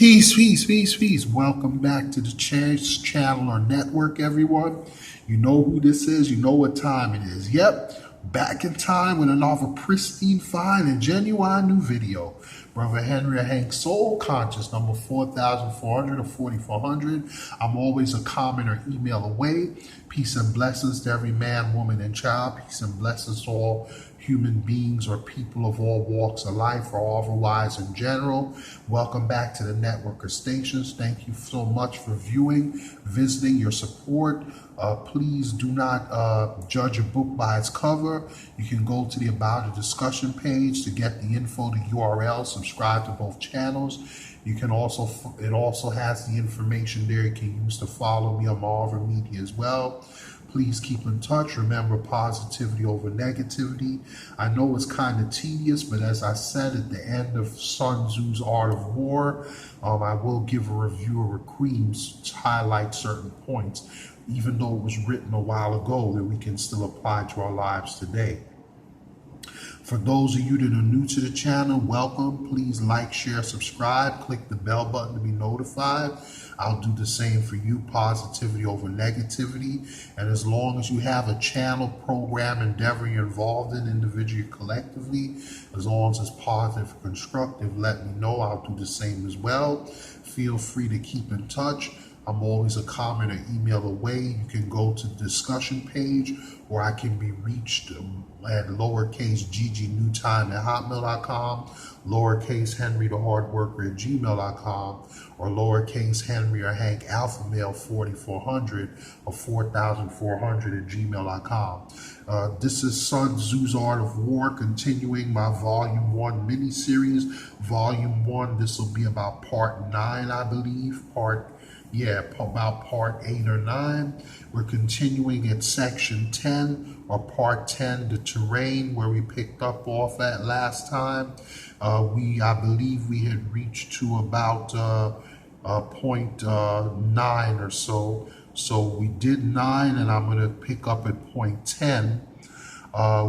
Peace, peace, peace, peace. Welcome back to the channel or network, everyone. You know who this is. You know what time it is. Yep, back in time with another pristine, fine, and genuine new video. Brother Henry Hank, Soul Conscious, number 4,400 or 4,400. I'm always a comment or email away. Peace and blessings to every man, woman, and child. Peace and blessings to all human beings or people of all walks of life or otherwise in general. Welcome back to the network of stations. Thank you so much for viewing, visiting, your support. Please do not judge a book by its cover. You can go to the About a Discussion page to get the info, the URL, subscribe to both channels. You can also, it also has the information there you can use to follow me on my other media as well. Please keep in touch. Remember, positivity over negativity. I know it's kind of tedious, but as I said at the end of Sun Tzu's Art of War, I will give a review of Requiems to highlight certain points, even though it was written a while ago, that we can still apply to our lives today. For those of you that are new to the channel, welcome. Please like, share, subscribe. Click the bell button to be notified. I'll do the same for you, positivity over negativity. And as long as you have a channel, program, endeavor you're involved in, individually, collectively, as long as it's positive, constructive, let me know. I'll do the same as well. Feel free to keep in touch. I'm always a comment or email away. You can go to the discussion page, or I can be reached at lowercase ggNewtime@hotmail.com, lowercase henrythehardworker@gmail.com, or lowercase Henry or Hank Alpha Male 4400 or 4400@gmail.com. This is Sun Tzu's Art of War, continuing my Volume 1 mini-series. Volume 1, this will be about Part 9, I believe. About Part 8 or 9. We're continuing at Section 10, or Part 10, the terrain, where we picked up off at last time. I believe we had reached to about point 9 or so. So we did 9, and I'm going to pick up at point 10.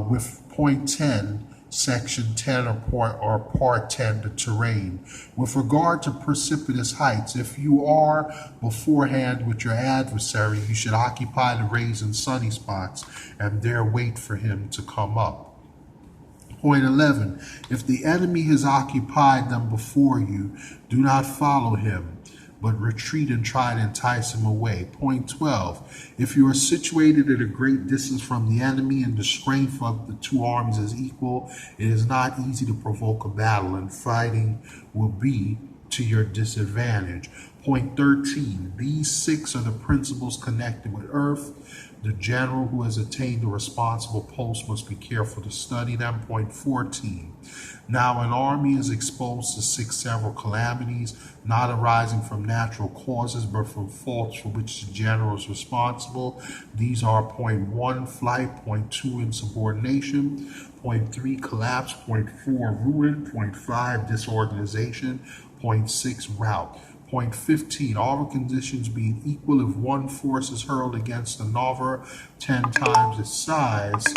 With point 10, Section 10 or Part 10, the terrain. With regard to precipitous heights, if you are beforehand with your adversary, you should occupy the raised and sunny spots and there wait for him to come up. Point 11, if the enemy has occupied them before you, do not follow him, but retreat and try to entice him away. Point 12, if you are situated at a great distance from the enemy and the strength of the two armies is equal, it is not easy to provoke a battle, and fighting will be to your disadvantage. Point 13, these 6 are the principles connected with Earth. The general who has attained a responsible post must be careful to study them. Point 14. Now an army is exposed to 6 several calamities, not arising from natural causes, but from faults for which the general is responsible. These are point 1, flight, point 2, insubordination, point 3, collapse, point 4, ruin, point 5, disorganization, point 6, rout. Point 15, all the conditions being equal, if one force is hurled against another 10 times its size,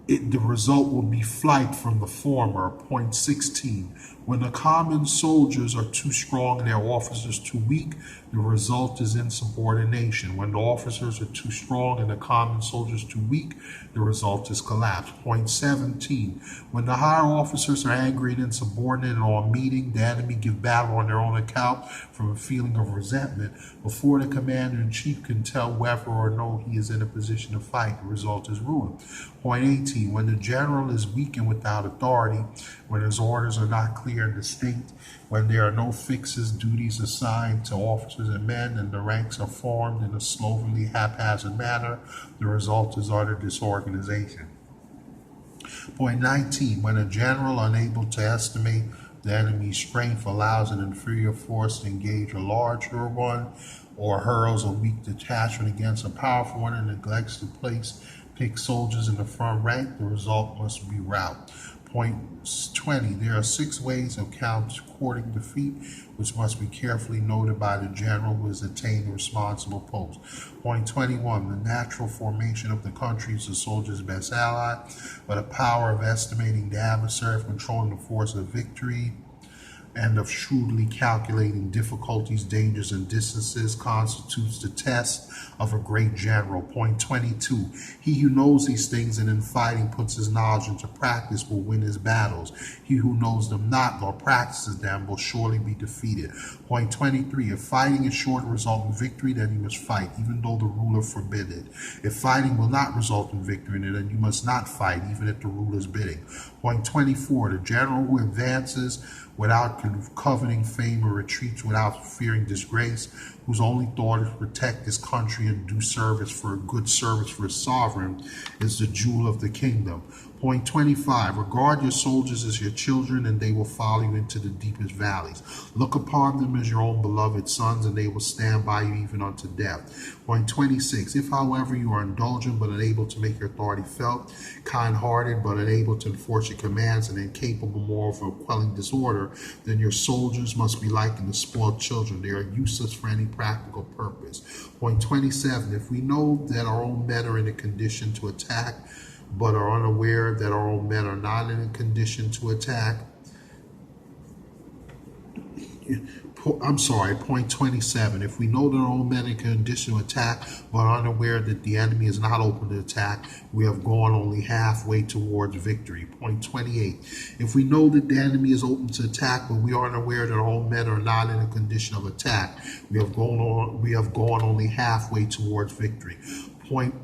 the result will be flight from the former. Point 16, when the common soldiers are too strong and their officers too weak, the result is insubordination. When the officers are too strong and the common soldiers too weak, the result is collapse. Point 17, when the higher officers are angry and insubordinate and on meeting, the enemy give battle on their own account from a feeling of resentment. Before the commander-in-chief can tell whether or no he is in a position to fight, the result is ruin. Point 18, when the general is weak and without authority, when his orders are not clear and distinct, when there are no fixes, duties assigned to officers and men, and the ranks are formed in a slovenly, haphazard manner, the result is utter disorganization. Point 19, when a general, unable to estimate the enemy's strength, allows an inferior force to engage a larger one, or hurls a weak detachment against a powerful one and neglects to pick soldiers in the front rank, the result must be rout. Point 20, there are 6 ways of courting defeat, which must be carefully noted by the general who has attained a responsible post. Point 21, the natural formation of the country is the soldier's best ally, but the power of estimating the adversary, of controlling the force of victory, and of shrewdly calculating difficulties, dangers, and distances constitutes the test of a great general. Point 22. He who knows these things and in fighting puts his knowledge into practice will win his battles. He who knows them not nor practices them will surely be defeated. Point 23. If fighting is sure to result in victory, then you must fight, even though the ruler forbid it. If fighting will not result in victory, then you must not fight, even if the ruler is bidding. Point 24. The general who advances without coveting fame or retreats without fearing disgrace, whose only thought is to protect his country and do service for a good service for his sovereign, is the jewel of the kingdom. Point 25. Regard your soldiers as your children, and they will follow you into the deepest valleys. Look upon them as your own beloved sons, and they will stand by you even unto death. Point 26. If, however, you are indulgent but unable to make your authority felt, kind-hearted but unable to enforce your commands, and incapable more of quelling disorder, then your soldiers must be likened to spoiled children. They are useless for any practical purpose. Point 27. If we know that our own men are in a condition to attack, but are unaware that our own men are not in a condition to attack. Point 27. If we know that our own men are in a condition to attack, but are unaware that the enemy is not open to attack, we have gone only halfway towards victory. Point 28. If we know that the enemy is open to attack, but we are unaware that our own men are not in a condition of attack, we have gone only halfway towards victory. Point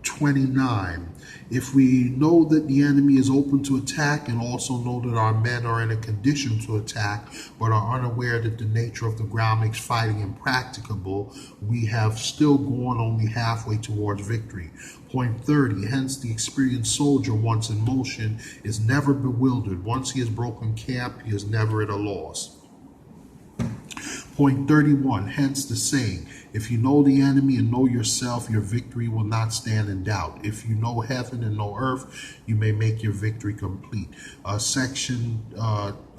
29. If we know that the enemy is open to attack and also know that our men are in a condition to attack but are unaware that the nature of the ground makes fighting impracticable, we have still gone only halfway towards victory. Point 30. Hence the experienced soldier, once in motion, is never bewildered. Once he has broken camp, he is never at a loss. Point 31. Hence the saying, if you know the enemy and know yourself, your victory will not stand in doubt. If you know heaven and know earth, you may make your victory complete. Section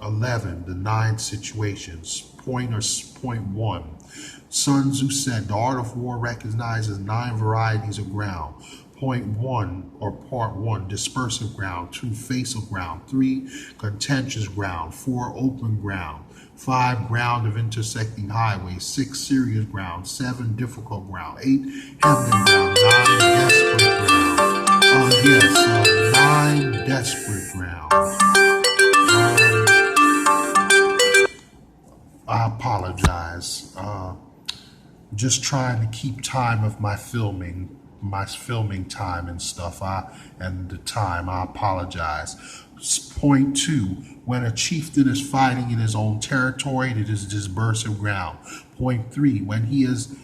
11, the 9 situations. Point 1. Sun Tzu said, the art of war recognizes 9 varieties of ground. Point 1, or part 1, dispersive ground. 2, facial ground. 3, contentious ground. 4, open ground. 5, ground of intersecting highways. 6, serious ground. 7, difficult ground. 8, hemmed ground. 9, desperate ground. 9 desperate ground. I apologize. Just trying to keep time of my filming time and stuff, and the time. I apologize. Point 2, when a chieftain is fighting in his own territory, it is dispersive ground. Point 3, when he is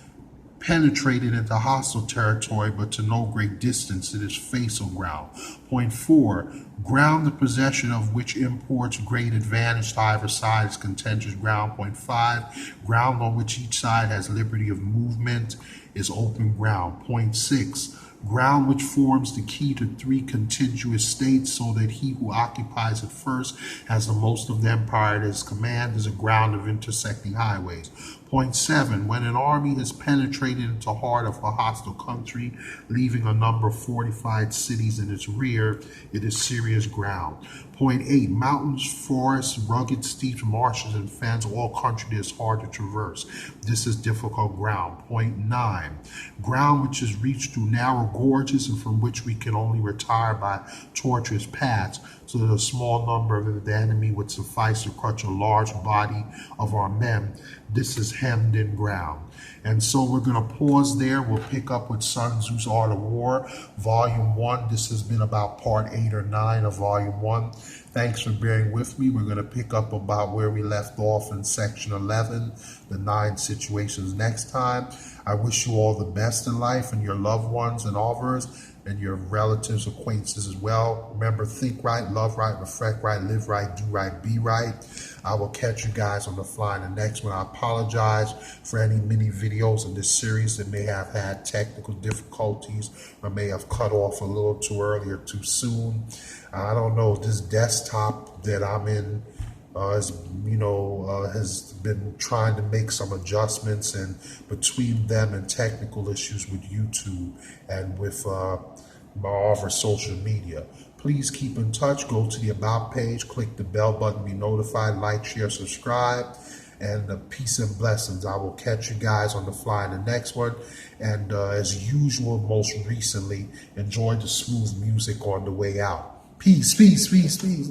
penetrated into hostile territory but to no great distance, it is facial ground. Point 4, ground the possession of which imports great advantage to either side is contentious ground. Point 5, ground on which each side has liberty of movement is open ground. Point 6, ground which forms the key to 3 contiguous states so that he who occupies it first has the most of the empire at his command is a ground of intersecting highways. Point 7, when an army has penetrated into the heart of a hostile country, leaving a number of fortified cities in its rear, it is serious ground. Point 8, mountains, forests, rugged steeps, marshes, and fens, all country that is hard to traverse. This is difficult ground. Point 9, ground which is reached through narrow gorges and from which we can only retire by tortuous paths, so that a small number of the enemy would suffice to crush a large body of our men. This is hemmed in ground. And so we're going to pause there. We'll pick up with Sun Tzu's Art of War, Volume 1. This has been about Part 8 or 9 of Volume 1. Thanks for bearing with me. We're going to pick up about where we left off in Section 11, the 9 situations next time. I wish you all the best in life and your loved ones and others and your relatives, acquaintances as well. Remember, think right, love right, reflect right, live right, do right, be right. I will catch you guys on the fly in the next one. I apologize for any mini videos in this series that may have had technical difficulties or may have cut off a little too early or too soon. I don't know, this desktop that I'm in has been trying to make some adjustments, and between them and technical issues with YouTube and with all over social media. Please keep in touch. Go to the About page, click the bell button, be notified, like, share, subscribe, and peace and blessings. I will catch you guys on the fly in the next one. And as usual, most recently, enjoy the smooth music on the way out. Peace, peace, peace, peace.